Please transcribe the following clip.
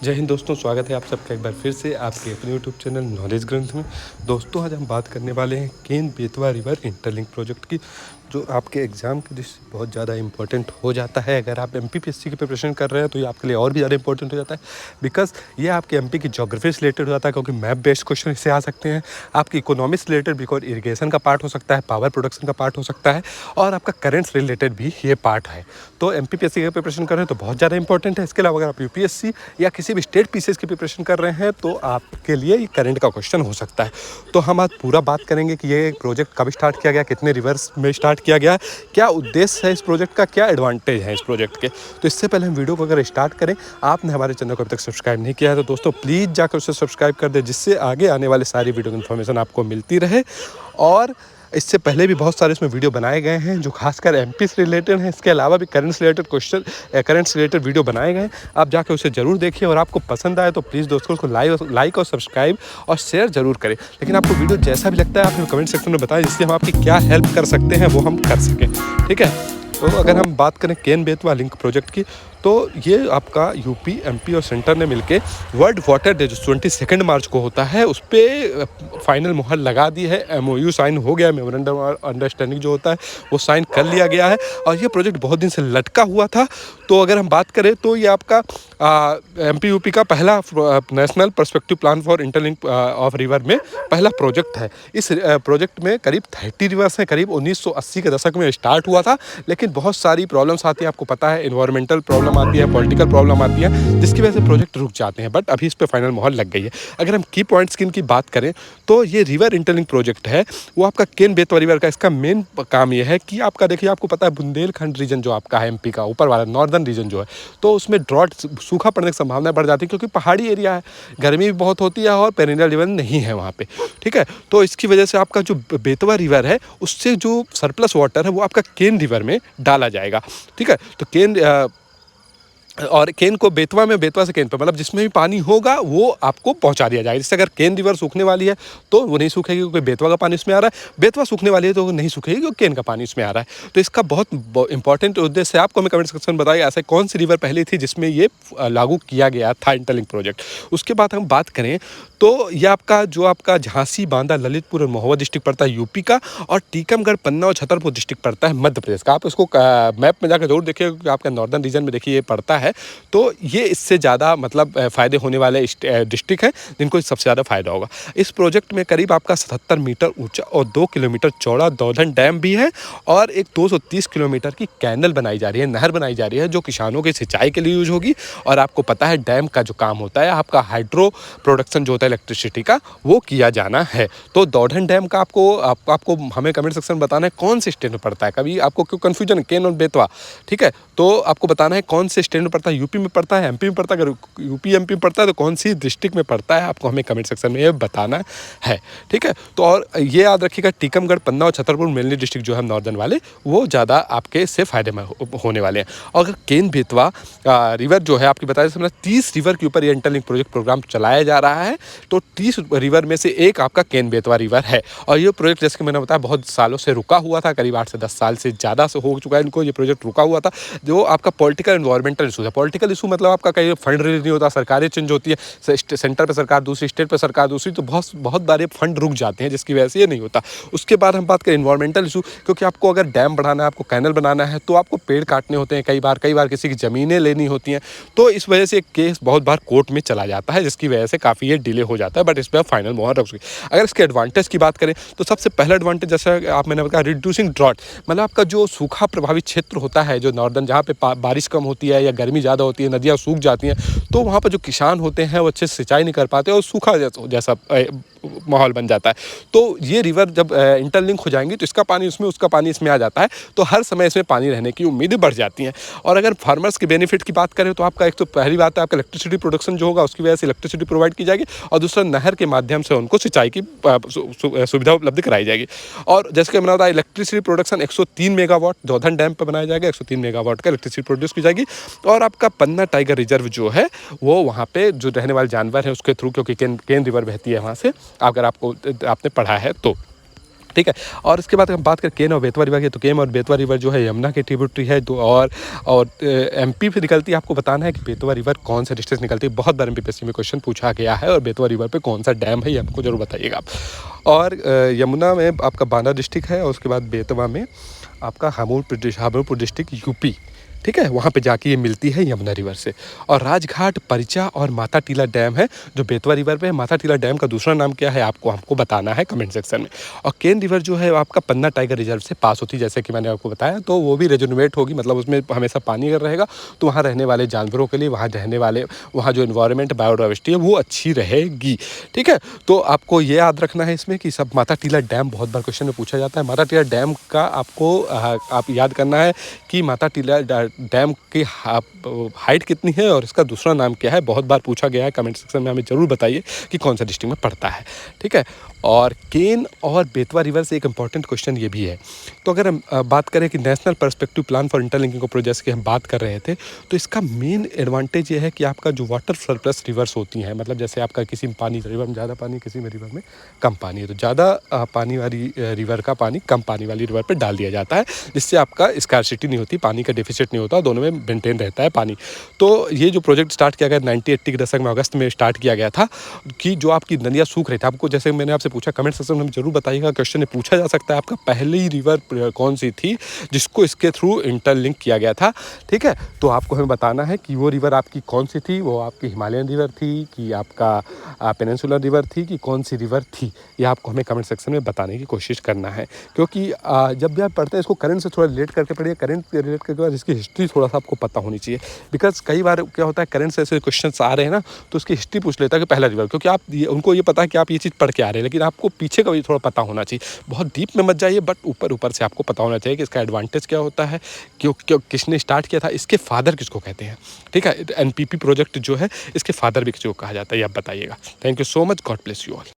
जय हिंद दोस्तों, स्वागत है आप सबका एक बार फिर से आपके अपने यूट्यूब चैनल नॉलेज ग्रंथ में। दोस्तों, आज हम बात करने वाले हैं Ken Betwa river interlink project की, जो आपके एग्ज़ाम की दृष्टि से बहुत ज़्यादा इंपॉर्टेंट हो जाता है। अगर आप एमपीपीएससी की प्रिपरेशन कर रहे हैं तो ये आपके लिए और भी ज़्यादा इंपॉर्टेंट हो जाता है, बिकॉज ये आपके एमपी की ज्योग्राफी से रिलेटेड हो जाता है, क्योंकि मैप बेस्ड क्वेश्चन इससे आ सकते हैं। आपकी इकोनॉमिक्स से रिलेटेड, बिकॉज इरीगेशन का पार्ट हो सकता है, पावर प्रोडक्शन का पार्ट हो सकता है, और आपका करेंट से रिलेटेड भी ये पार्ट है। तो एमपीपीएससी की प्रिपरेशन कर रहे हैं तो बहुत ज़्यादा इंपॉर्टेंट है। इसके अलावा अगर आप यूपीएससी या किसी भी स्टेट पीसीएस की प्रिपरेशन कर रहे हैं तो आपके लिए ये करंट का क्वेश्चन हो सकता है। तो हम आज पूरा बात करेंगे कि ये प्रोजेक्ट कब स्टार्ट किया गया, कितने रिवर्स में स्टार्ट किया गया, क्या उद्देश्य है इस प्रोजेक्ट का, क्या एडवांटेज है इस प्रोजेक्ट के। तो इससे पहले हम वीडियो को अगर स्टार्ट करें, आपने हमारे चैनल को अभी तक सब्सक्राइब नहीं किया है तो दोस्तों प्लीज़ जाकर उसे सब्सक्राइब कर दें, जिससे आगे आने वाले सारी वीडियो की इन्फॉर्मेशन आपको मिलती रहे। और इससे पहले भी बहुत सारे इसमें वीडियो बनाए गए हैं जो खासकर एमपी से रिलेटेड हैं। इसके अलावा भी करंट से रिलेटेड करंट से रिलेटेड वीडियो बनाए गए हैं। आप जाकर उसे ज़रूर देखिए, और आपको पसंद आए तो प्लीज़ दोस्तों को लाइक और सब्सक्राइब और शेयर ज़रूर करें। लेकिन आपको वीडियो जैसा भी लगता है आप हमें कमेंट सेक्शन में बताएं, जिससे हम आपकी क्या हेल्प कर सकते हैं वो हम कर सकें। ठीक है। तो अगर हम बात करें केन बेतवा लिंक प्रोजेक्ट की, तो ये आपका यूपी, एमपी और सेंटर ने मिलके वर्ल्ड वाटर डे जो 22 मार्च को होता है उस पर फाइनल मुहर लगा दी है। एमओयू साइन हो गया, मेमोरेंडम ऑफ अंडरस्टैंडिंग जो होता है वो साइन कर लिया गया है। और ये प्रोजेक्ट बहुत दिन से लटका हुआ था। तो अगर हम बात करें तो ये आपका एमपी यूपी का पहला national perspective plan for interlink of river में पहला प्रोजेक्ट है। इस प्रोजेक्ट में करीब 30 रिवर्स हैं। करीब 1980 के दशक में स्टार्ट हुआ था, लेकिन बहुत सारी प्रॉब्लम्स आती हैं, आपको पता है, एनवायरमेंटल प्रॉब्लम आती है, पॉलिटिकल प्रॉब्लम आती है, जिसकी वजह से प्रोजेक्ट रुक जाते हैं। बट अभी इस पर फाइनल मुहर लग गई है। अगर हम की पॉइंट्स की इनकी बात करें तो ये रिवर इंटरलिंक प्रोजेक्ट है वो आपका केन बेतवा रिवर का, इसका मेन काम ये है कि आपका देखिए, आपको पता है बुंदेलखंड रीजन जो आपका है एमपी का ऊपर वाला नॉर्दर्न रीजन जो है, तो उसमें ड्रॉट सूखा पड़ने की संभावना बढ़ जाती है, क्योंकि पहाड़ी एरिया है, गर्मी भी बहुत होती है और पेरिनियल लेवल नहीं है वहाँ पे। ठीक है। तो इसकी वजह से आपका जो बेतवा रिवर है उससे जो सरप्लस वाटर है वो आपका केन रिवर में डाला जाएगा। ठीक है। तो और केन को बेतवा में, बेतवा से केन पे, मतलब जिसमें भी पानी होगा वो आपको पहुंचा दिया जाएगा। जैसे अगर केन रिवर सूखने वाली है तो वो नहीं सूखेगी क्योंकि बेतवा का पानी उसमें आ रहा है, बेतवा सूखने वाली है तो वो नहीं सूखेगी क्योंकि केन का पानी उसमें आ रहा है। तो इसका बहुत इंपॉर्टेंट उद्देश्य है। आपको हमें कमेंट सेक्शन में बताइए ऐसे कौन सी रिवर पहले थी जिसमें ये लागू किया गया था इंटरलिंक प्रोजेक्ट। उसके बाद हम बात करें तो ये आपका झांसी, बांदा, ललितपुर और महोबा डिस्ट्रिक्ट पड़ता है यूपी का, और टीकमगढ़, पन्ना और छतरपुर डिस्ट्रिक्ट पड़ता है मध्य प्रदेश का। आप इसको मैप में जाकर जरूर देखिए, क्योंकि आपका नॉर्दर्न रीजन में देखिए ये पड़ता है। तो ये इससे ज़्यादा मतलब फ़ायदे होने वाले डिस्ट्रिक्ट हैं जिनको सबसे ज़्यादा फ़ायदा होगा। इस प्रोजेक्ट में करीब आपका 77 मीटर ऊंचा और 2 किलोमीटर चौड़ा दौधन डैम भी है, और एक 230 किलोमीटर की कैनल बनाई जा रही है, नहर बनाई जा रही है, जो किसानों की सिंचाई के लिए यूज होगी। और आपको पता है डैम का जो काम होता है, आपका हाइड्रो प्रोडक्शन जो होता है इलेक्ट्रिसिटी का, वो किया जाना है। तो दौधन डैम का आपको हमें कमेंट सेक्शन में बताना है कौन से स्टेट में पड़ता है। कभी आपको क्यों कन्फ्यूजन है केन और बेतवा। ठीक है। तो आपको बताना है कौन से स्टेट में पड़ता है, यूपी में पड़ता है, एमपी में पड़ता है। अगर यूपी एमपी में पड़ता है तो कौन सी डिस्ट्रिक्ट में पड़ता है, आपको हमें कमेंट सेक्शन में ये बताना है। ठीक है। तो और ये याद रखिएगा, टीकमगढ़, पन्ना और छतरपुर मेनली डिस्ट्रिक्ट जो है नॉर्दर्न वाले, वो ज़्यादा आपके इससे फायदे में होने वाले हैं। और अगर केन बेतवा रिवर जो है आपकी बताया, 30 रिवर के ऊपर ये इंटरलिंक प्रोजेक्ट प्रोग्राम चलाया जा रहा है। तो 30 रिवर में से एक आपका केन बेतवा रिवर है। और ये प्रोजेक्ट जैसे कि मैंने बताया बहुत सालों से रुका हुआ था, करीब 8 से 10 साल से ज़्यादा से हो चुका है इनको ये प्रोजेक्ट रुका हुआ था। जो आपका पॉलिटिकल एनवायरमेंटल इशू है, पॉलिटिकल इशू मतलब आपका कहीं फंड रिलीज नहीं होता, सरकारें चेंज होती है, सेंटर पे सरकार दूसरी, स्टेट पे सरकार दूसरी, तो बहुत बार फंड रुक जाते हैं, जिसकी वजह से ये नहीं होता। उसके बाद हम बात करें एनवायरमेंटल इशू, क्योंकि आपको अगर डैम बढ़ाना है, आपको कैनल बनाना है, तो आपको पेड़ काटने होते हैं, कई बार किसी की ज़मीनें लेनी होती हैं। तो इस वजह से केस बहुत बार कोर्ट में चला जाता है, जिसकी वजह से काफ़ी ये डिले हो जाता है। बट इस पर फाइनल मोहर रख चुकी। अगर इसके एडवांटेज की बात करें तो सबसे पहला एडवांटेज, जैसा मैंने बताया, रिड्यूसिंग ड्रॉट, मतलब आपका जो सूखा प्रभावित क्षेत्र होता है, जो नॉर्दर्न, जहाँ पे बारिश कम होती है या गर्मी ज़्यादा होती है, नदियाँ सूख जाती हैं, तो वहाँ पर जो किसान होते हैं वो अच्छे से सिंचाई नहीं कर पाते और सूखा जैसा माहौल बन जाता है। तो ये रिवर जब इंटरलिंक हो जाएंगी तो इसका पानी उसमें, उसका पानी इसमें आ जाता है, तो हर समय इसमें पानी रहने की उम्मीदें बढ़ जाती हैं। और अगर फार्मर्स के बेनिफिट की बात करें तो आपका एक तो पहली बात है, आपका इलेक्ट्रिसिटी प्रोडक्शन जो होगा उसकी वजह से इलेक्ट्रिसिटी प्रोवाइड की जाएगी, और दूसरा नहर के माध्यम से उनको सिंचाई की सुविधा उपलब्ध कराई जाएगी। और जैसे कि मैंने बताया, electricity production 103 megawatt Daudhan dam पर बनाया जाएगा, 103 मेगावाट का इलेक्ट्रिसिटी प्रोड्यूस की जाएगी। और आपका पन्ना टाइगर रिजर्व जो है वो वहाँ पे जो रहने वाले जानवर हैं उसके थ्रू, क्योंकि केन रिवर बहती है वहाँ से, अगर आपने पढ़ा है तो। ठीक है। और इसके बाद हम बात करें केन और बेतवा रिवर की, तो केन और बेतवा रिवर जो है यमुना की ट्रिब्यूटरी है। और एमपी से निकलती है। आपको बताना है कि बेतवा रिवर कौन से डिस्ट्रिक्ट से निकलती है। बहुत बार एमपीपीएससी में क्वेश्चन पूछा गया है। और बेतवा रिवर पे कौन सा डैम है ये हमको जरूर बताइएगा आप। और यमुना में आपका बांदा डिस्ट्रिक्ट है और उसके बाद बेतवा में आपका हापुड़ डिस्ट्रिक्ट यूपी, ठीक है, वहाँ पे जाके ये मिलती है यमुना रिवर से। और राजघाट, परिचा और माता टीला डैम है जो बेतवा रिवर पे है। माता टीला डैम का दूसरा नाम क्या है आपको हमको बताना है कमेंट सेक्शन में। और केन रिवर जो है आपका पन्ना टाइगर रिजर्व से पास होती है, जैसे कि मैंने आपको बताया। तो वो भी रिजनरेट होगी, मतलब उसमें हमेशा पानी अगर रहेगा तो वहाँ रहने वाले जानवरों के लिए, वहाँ जो इन्वायरमेंट बायोडाइवर्सिटी है वो अच्छी रहेगी, ठीक है। तो आपको ये याद रखना है इसमें कि सब माता टीला डैम बहुत बार क्वेश्चन में पूछा जाता है। माता टीला डैम का आपको आप याद करना है कि माता टीला डैम की हाइट कितनी है और इसका दूसरा नाम क्या है। बहुत बार पूछा गया है, कमेंट सेक्शन में हमें ज़रूर बताइए कि कौन सा डिस्ट्रिक्ट में पड़ता है, ठीक है। और केन और बेतवा रिवर से एक इंपॉर्टेंट क्वेश्चन ये भी है। तो अगर हम बात करें कि national perspective plan for interlinking projects की हम बात कर रहे थे, तो इसका मेन एडवांटेज ये है कि आपका जो वाटर सरप्लस रिवर्स होती हैं, मतलब जैसे आपका किसी में पानी, रिवर में ज़्यादा पानी, किसी में रिवर में कम पानी है, तो ज़्यादा पानी वाली रिवर का पानी कम पानी वाली रिवर पर डाल दिया जाता है, जिससे आपका स्कार्सिटी नहीं होती, पानी का डेफिसिट नहीं होता, दोनों में मेंटेन रहता है पानी। तो ये जो प्रोजेक्ट स्टार्ट किया गया 1980 के दशक में अगस्त में स्टार्ट किया गया था कि जो आपकी नदियाँ सूख रही थी, आपको जैसे मैंने आपसे पूछा कमेंट सेक्शन में जरूर बताइएगा, क्वेश्चन पूछा जा सकता है आपका पहली रिवर कौन सी थी जिसको इसके थ्रू इंटरलिंक किया गया था, ठीक है। तो आपको हमें बताना है कि वो रिवर आपकी कौन सी थी, वो आपकी हिमालयन रिवर थी कि आपका पेनिनसुलर रिवर थी कि कौन सी रिवर थी, ये आपको हमें कमेंट सेक्शन में बताने की कोशिश करना है। क्योंकि जब भी आप पढ़ते हैं इसको करंट से थोड़ा रिलेट करके पढ़िए, करंट से रिलेट करके बाद इसकी हिस्ट्री थोड़ा सा आपको पता होनी चाहिए। बिकॉज कई बार क्या होता है करंट से ऐसे क्वेश्चन आ रहे हैं ना, तो उसकी हिस्ट्री पूछ लेता है कि पहला रिवर, क्योंकि उनको ये पता है कि आप ये चीज़ पढ़ के आ रहे हैं, लेकिन आपको पीछे का भी थोड़ा पता होना चाहिए। बहुत डीप में मत जाइए, बट ऊपर ऊपर से आपको पता होना चाहिए कि इसका एडवांटेज क्या होता है, क्यों किसने स्टार्ट किया था, इसके फादर किसको कहते हैं, ठीक है। एनपीपी प्रोजेक्ट जो है इसके फादर भी किसको कहा जाता है, ये आप बताइएगा। Thank you so much, God bless you all.